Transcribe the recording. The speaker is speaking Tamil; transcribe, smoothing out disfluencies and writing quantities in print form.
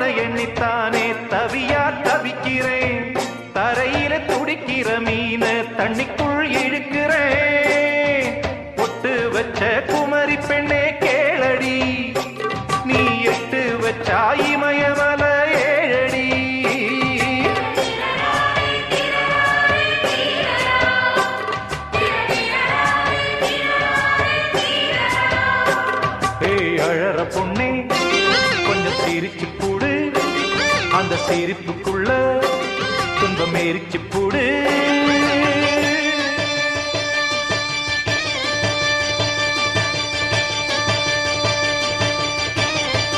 உன்னை எண்ணித்தானே தவியா தவிக்கிறேன். தரையில துடிக்கிற மீன தண்ணிக்குள் இழுக்கிறேன். பொட்டு வச்ச குமரி பெண்ணே கேளடி, நீ எட்டு வச்சா இமயமல ஏழடி. ஏய் அழற பொண்ணே கொஞ்சம் சிரிச்சு கூடு, அந்த சிரிப்புக்குள்ள துன்பம் எரிச்சு போடு.